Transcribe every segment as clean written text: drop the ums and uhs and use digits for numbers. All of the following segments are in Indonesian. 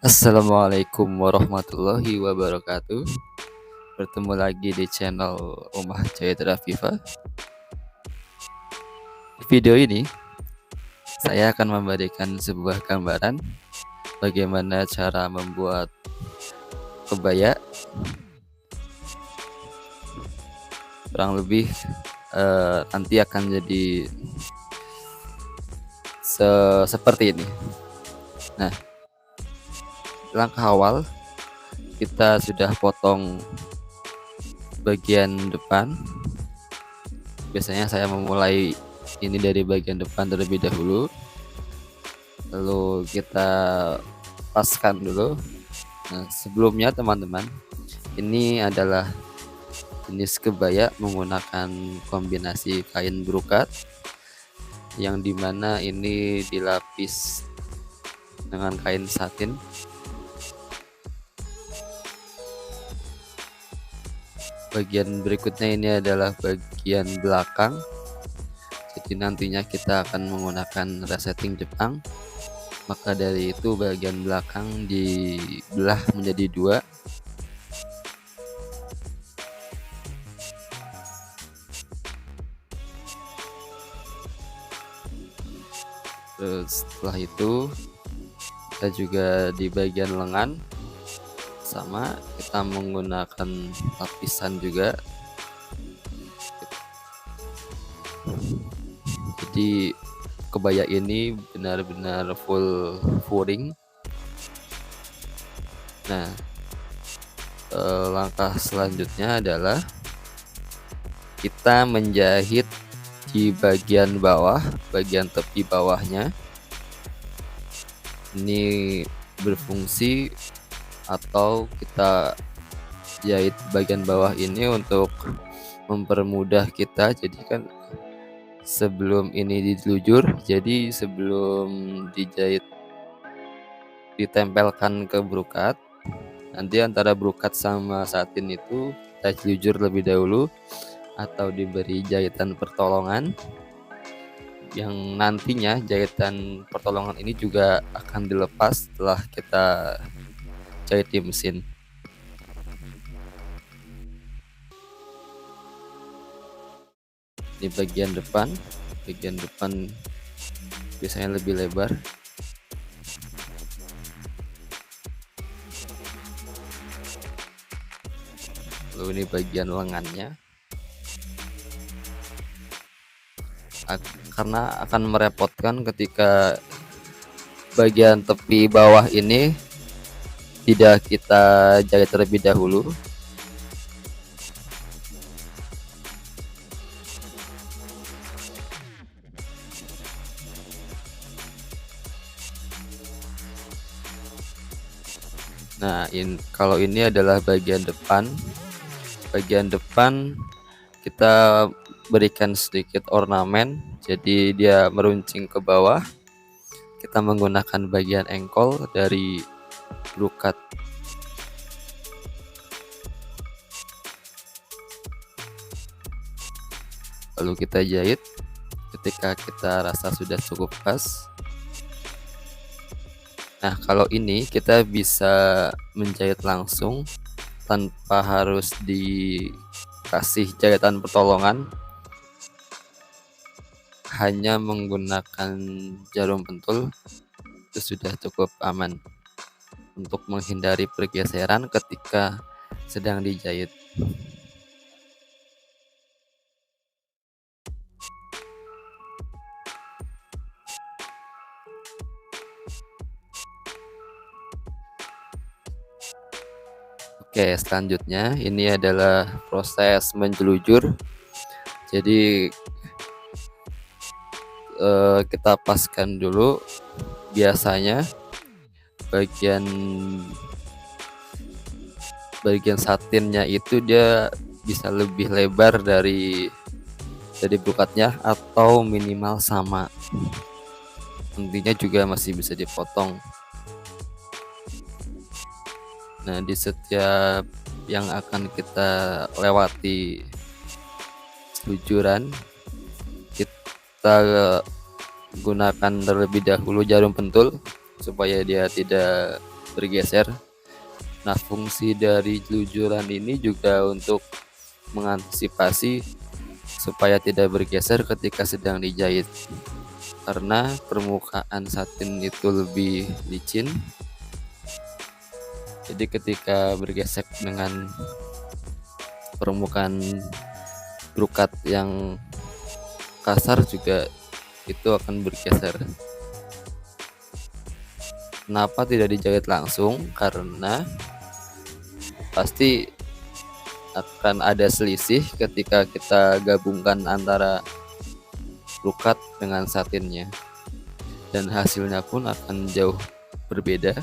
Assalamualaikum warahmatullahi wabarakatuh. Bertemu lagi di channel Omah Cahitra Viva. Di video ini saya akan memberikan sebuah gambaran bagaimana cara membuat kebaya. Kurang lebih nanti akan jadi seperti ini. Nah, langkah awal kita sudah potong bagian depan. Biasanya saya memulai ini dari bagian depan terlebih dahulu, lalu kita paskan dulu. Nah, sebelumnya teman-teman, ini adalah jenis kebaya menggunakan kombinasi kain brokat, yang dimana ini dilapis dengan kain satin. Bagian berikutnya ini adalah bagian belakang, jadi nantinya kita akan menggunakan resetting Jepang. Maka dari itu bagian belakang dibelah menjadi dua. Terus setelah itu kita juga di bagian lengan sama, kita menggunakan lapisan juga. Jadi kebaya ini benar-benar full furing. Nah, langkah selanjutnya adalah kita menjahit di bagian bawah, bagian tepi bawahnya. Ini berfungsi atau kita jahit bagian bawah ini untuk mempermudah kita. Jadi kan sebelum ini dilujur, jadi sebelum dijahit ditempelkan ke brokat, nanti antara brokat sama satin itu kita jelujur lebih dahulu atau diberi jahitan pertolongan, yang nantinya jahitan pertolongan ini juga akan dilepas setelah kita jahit di mesin. Di bagian depan biasanya lebih lebar. Lalu ini bagian lengannya, karena akan merepotkan ketika bagian tepi bawah ini tidak kita jahit terlebih dahulu. Nah, kalau ini adalah bagian depan. Bagian depan kita berikan sedikit ornamen, jadi dia meruncing ke bawah. Kita menggunakan bagian engkol dari brokat. Lalu kita jahit. Ketika kita rasa sudah cukup pas. Nah, kalau ini kita bisa menjahit langsung tanpa harus dikasih jahitan pertolongan, hanya menggunakan jarum pentul itu sudah cukup aman untuk menghindari pergeseran ketika sedang dijahit. Oke, selanjutnya ini adalah proses menjelujur. Jadi kita paskan dulu. Biasanya bagian satinnya itu dia bisa lebih lebar dari brokatnya atau minimal sama. Intinya juga masih bisa dipotong. Nah, di setiap yang akan kita lewati selujuran, kita gunakan terlebih dahulu jarum pentul supaya dia tidak bergeser. Nah, fungsi dari jelujuran ini juga untuk mengantisipasi supaya tidak bergeser ketika sedang dijahit, karena permukaan satin itu lebih licin. Jadi ketika bergesek dengan permukaan brokat yang kasar juga itu akan bergeser. Kenapa tidak dijahit langsung? Karena pasti akan ada selisih ketika kita gabungkan antara brokat dengan satinnya, dan hasilnya pun akan jauh berbeda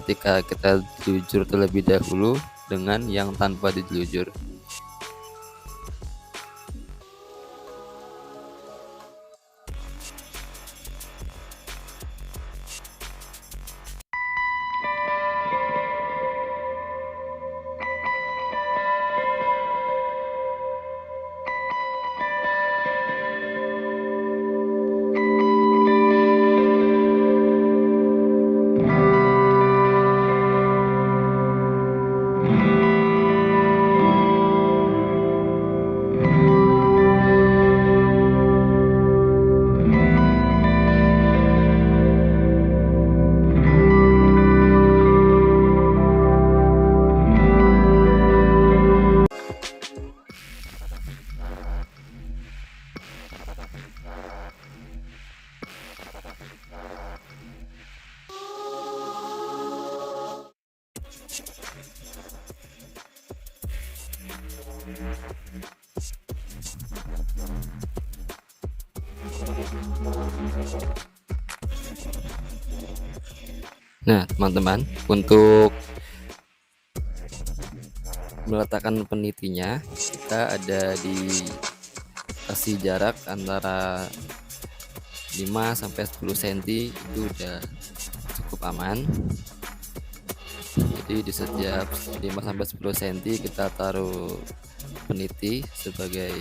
ketika kita jelujur terlebih dahulu dengan yang tanpa dijelujur. Nah, teman-teman, untuk meletakkan penitinya, kita ada di kasih jarak antara 5 sampai 10 cm, itu udah cukup aman. Jadi di setiap 5 sampai 10 cm kita taruh peniti sebagai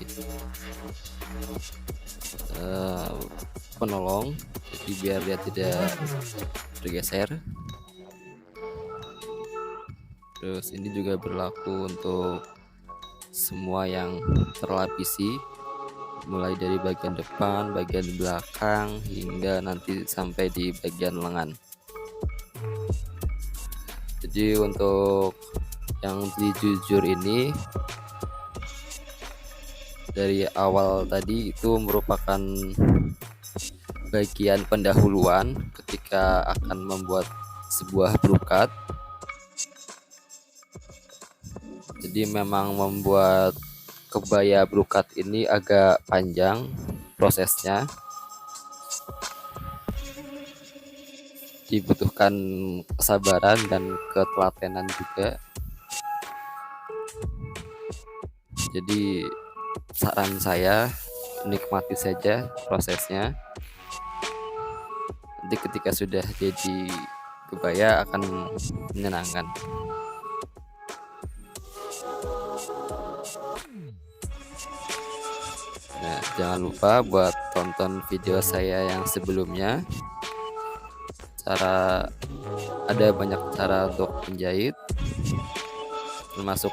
penolong, jadi biar dia tidak bergeser. Terus ini juga berlaku untuk semua yang terlapisi, mulai dari bagian depan, bagian belakang, hingga nanti sampai di bagian lengan. Jadi untuk yang dijujur ini, dari awal tadi itu merupakan bagian pendahuluan ketika akan membuat sebuah brokat. Jadi memang membuat kebaya brokat ini agak panjang prosesnya, dibutuhkan kesabaran dan ketelatenan juga. Jadi saran saya, nikmati saja prosesnya. Nanti ketika sudah jadi kebaya akan menyenangkan. Nah, jangan lupa buat tonton video saya yang sebelumnya. Ada banyak cara untuk menjahit, termasuk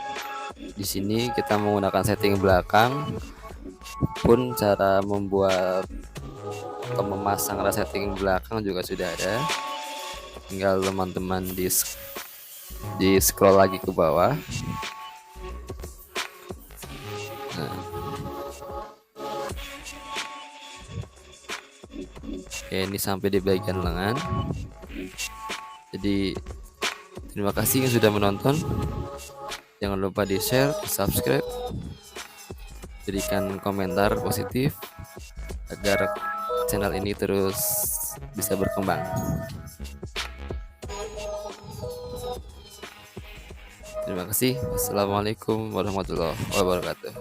di sini kita menggunakan setting belakang. Pun cara membuat atau memasang setting belakang juga sudah ada. Tinggal teman-teman di scroll lagi ke bawah. Nah, oke, ini sampai di bagian lengan. Jadi terima kasih yang sudah menonton. Jangan lupa di share, di subscribe, berikan komentar positif agar channel ini terus bisa berkembang. Terima kasih. Wassalamualaikum warahmatullahi wabarakatuh.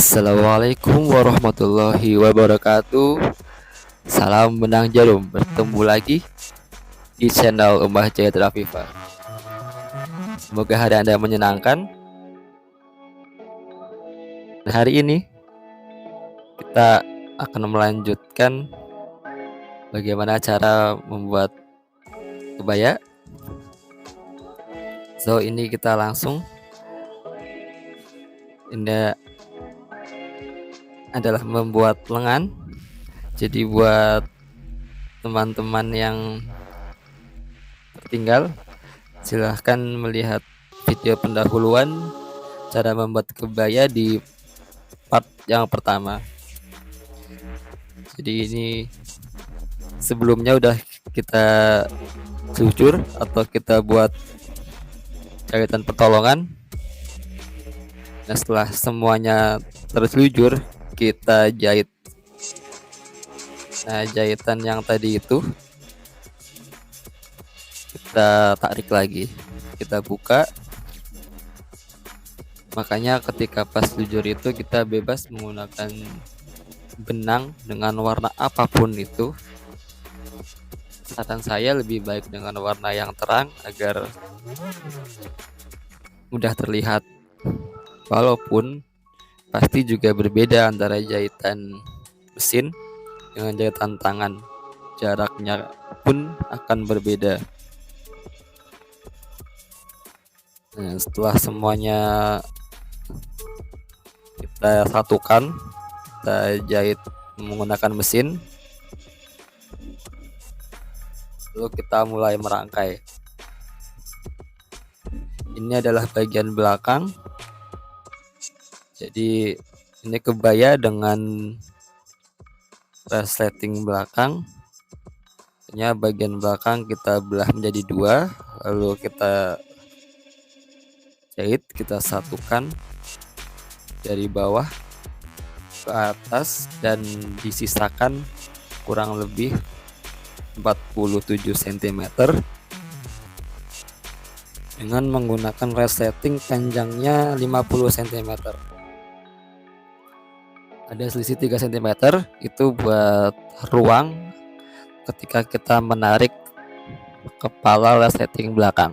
Assalamualaikum warahmatullahi wabarakatuh. Salam benang jarum. Bertemu lagi di channel Ummah Jaya Viva. Semoga hari Anda menyenangkan. Hari ini kita akan melanjutkan bagaimana cara membuat kebaya. So ini kita langsung. Ini adalah membuat lengan. Jadi buat teman-teman yang tertinggal, silahkan melihat video pendahuluan cara membuat kebaya di part yang pertama. Jadi ini sebelumnya udah kita jujur atau kita buat jahitan pertolongan. Nah, setelah semuanya terselujur, kita jahit. Nah, jahitan yang tadi itu kita tarik lagi, kita buka. Makanya ketika pas selujur itu kita bebas menggunakan benang dengan warna apapun itu. Saran saya lebih baik dengan warna yang terang agar mudah terlihat. Walaupun pasti juga berbeda antara jahitan mesin dengan jahitan tangan, jaraknya pun akan berbeda. Nah, setelah semuanya kita satukan, kita jahit menggunakan mesin, lalu kita mulai merangkai. Ini adalah bagian belakang. Jadi ini kebaya dengan resleting belakang. Hanya bagian belakang kita belah menjadi dua, lalu kita jahit, kita satukan dari bawah ke atas dan disisakan kurang lebih 47 cm dengan menggunakan resleting panjangnya 50 cm. Ada selisih 3 cm, itu buat ruang ketika kita menarik kepala resleting belakang.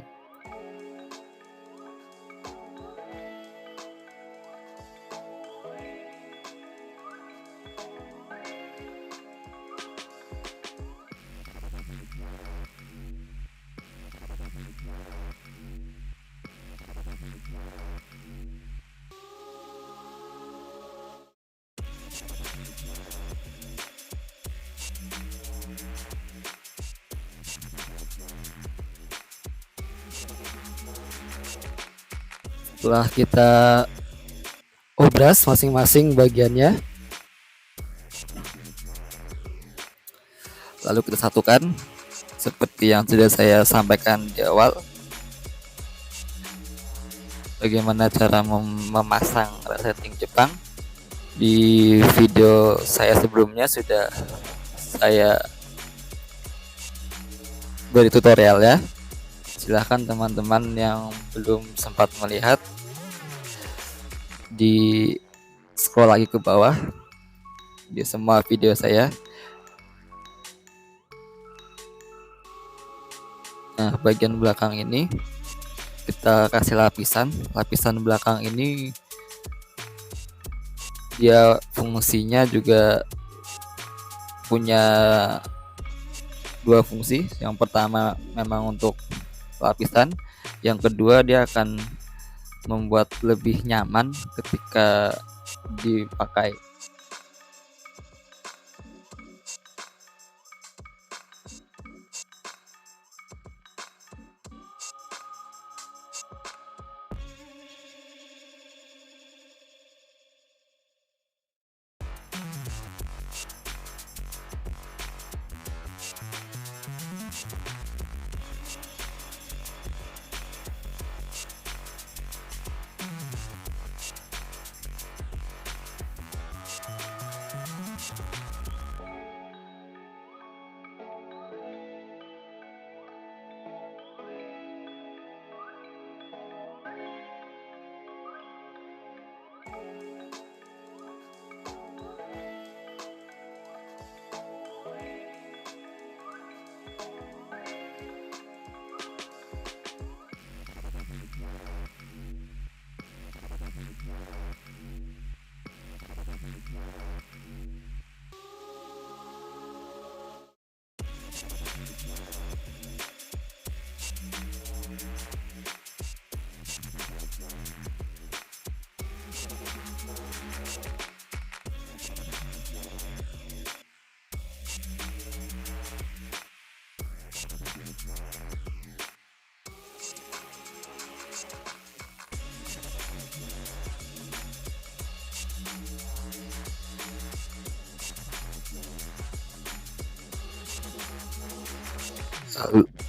Setelah kita obras masing-masing bagiannya, lalu kita satukan seperti yang sudah saya sampaikan di awal. Bagaimana cara memasang resleting Jepang di video saya sebelumnya sudah saya beri tutorial ya. Silahkan teman-teman yang belum sempat melihat di scroll lagi ke bawah di semua video saya. Nah, bagian belakang ini kita kasih lapisan belakang ini dia fungsinya juga punya dua fungsi. Yang pertama memang untuk lapisan, yang kedua dia akan membuat lebih nyaman ketika dipakai.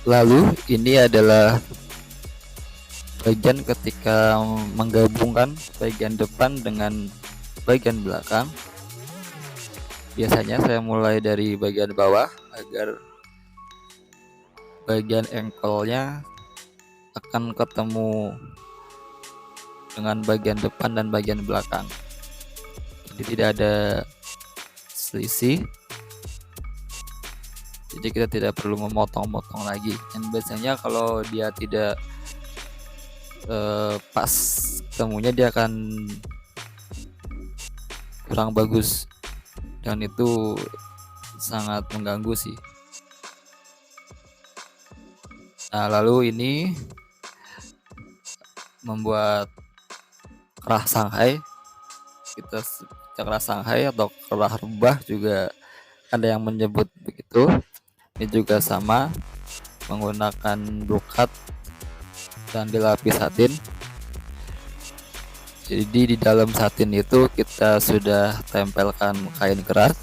Lalu ini adalah bagian ketika menggabungkan bagian depan dengan bagian belakang. Biasanya saya mulai dari bagian bawah agar bagian engkolnya akan ketemu dengan bagian depan dan bagian belakang, jadi tidak ada selisih, jadi kita tidak perlu memotong-motong lagi. Dan biasanya kalau dia tidak pas temunya, dia akan kurang bagus dan itu sangat mengganggu sih. Nah, lalu ini membuat kerah Shanghai, kita kerah Shanghai atau kerah rebah juga ada yang menyebut begitu. Ini juga sama, menggunakan brokat dan dilapis satin. Jadi di dalam satin itu kita sudah tempelkan kain keras.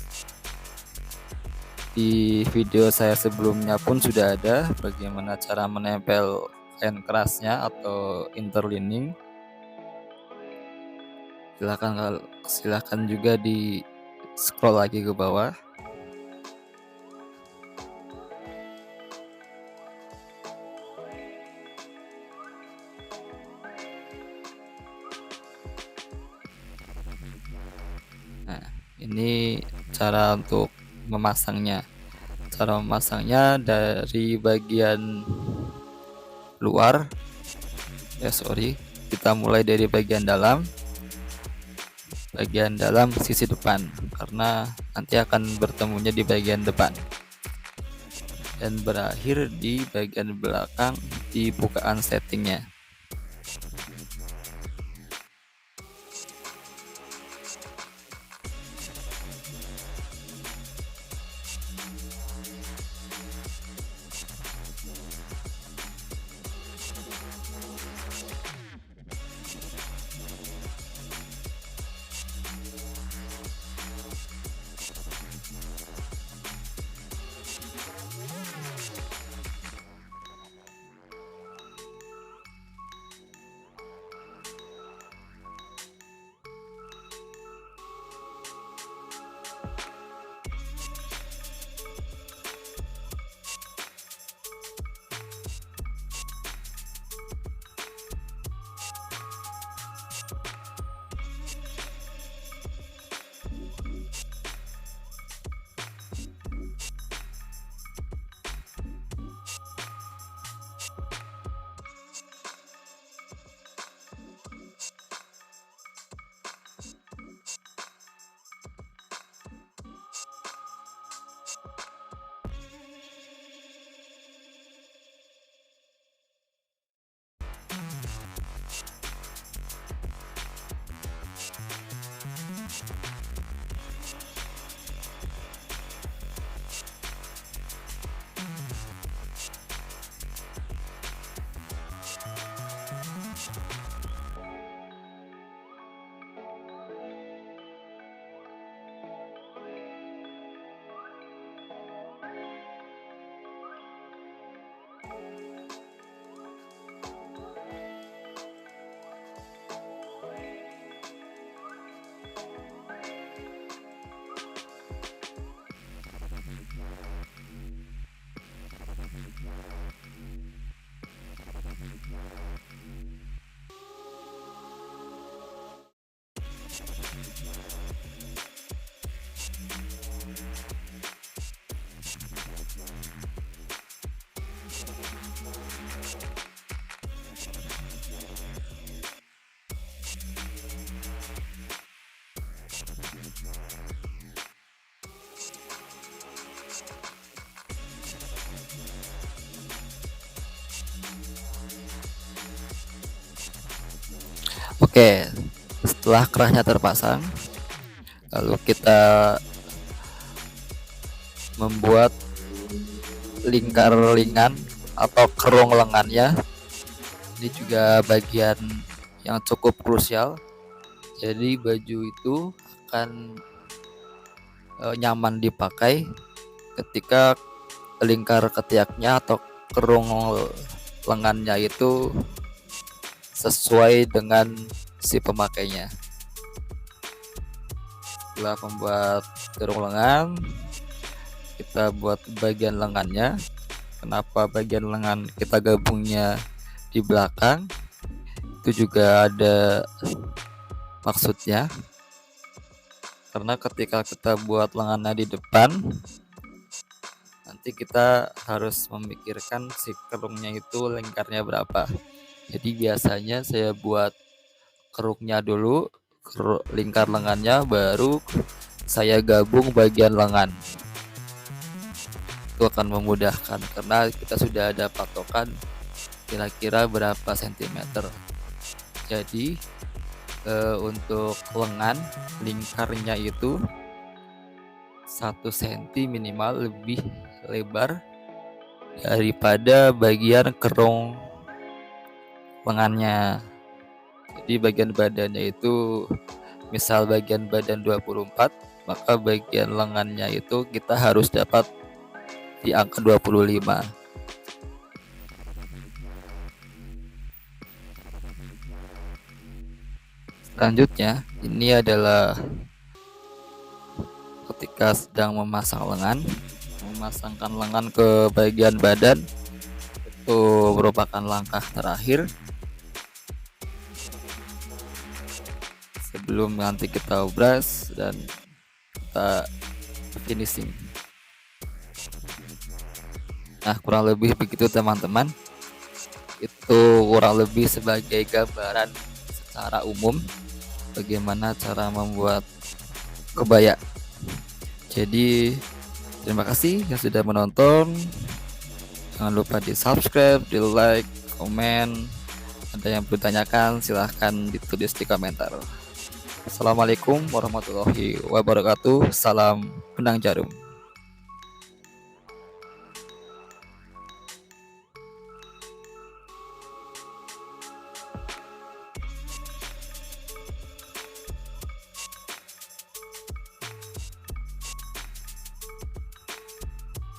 Di video saya sebelumnya pun sudah ada bagaimana cara menempel kain kerasnya atau interlining. Silahkan juga di scroll lagi ke bawah. Nah, ini cara untuk memasangnya. Cara memasangnya dari bagian luar, kita mulai dari bagian dalam sisi depan, karena nanti akan bertemunya di bagian depan, dan berakhir di bagian belakang di bukaan settingnya. Oke, setelah kerahnya terpasang, lalu kita membuat lingkar lengan atau kerung lengannya. Ini juga bagian yang cukup krusial. Jadi baju itu akan nyaman dipakai ketika lingkar ketiaknya atau kerung lengannya itu sesuai dengan si pemakainya. Setelah membuat kerung lengan, kita buat bagian lengannya. Kenapa bagian lengan kita gabungnya di belakang? Itu juga ada maksudnya. Karena ketika kita buat lengannya di depan, nanti kita harus memikirkan si kerungnya itu lingkarnya berapa. Jadi biasanya saya buat kerungnya dulu, lingkar lengannya, baru saya gabung bagian lengan. Itu akan memudahkan karena kita sudah ada patokan kira-kira berapa sentimeter. Jadi untuk lengan lingkarnya itu 1 cm minimal lebih lebar daripada bagian kerung lengannya. Jadi bagian badannya itu misal bagian badan 24, maka bagian lengannya itu kita harus dapat di angka 25. Selanjutnya, ini adalah ketika sedang memasang lengan, memasangkan lengan ke bagian badan itu merupakan langkah terakhir sebelum nanti kita obras dan kita finishing. Nah, kurang lebih begitu teman-teman. Itu kurang lebih sebagai gambaran secara umum bagaimana cara membuat kebaya. Jadi terima kasih yang sudah menonton. Jangan lupa di subscribe, di like, komen. Ada yang bertanyakan silahkan ditulis di komentar. Assalamualaikum warahmatullahi wabarakatuh. Salam benang jarum.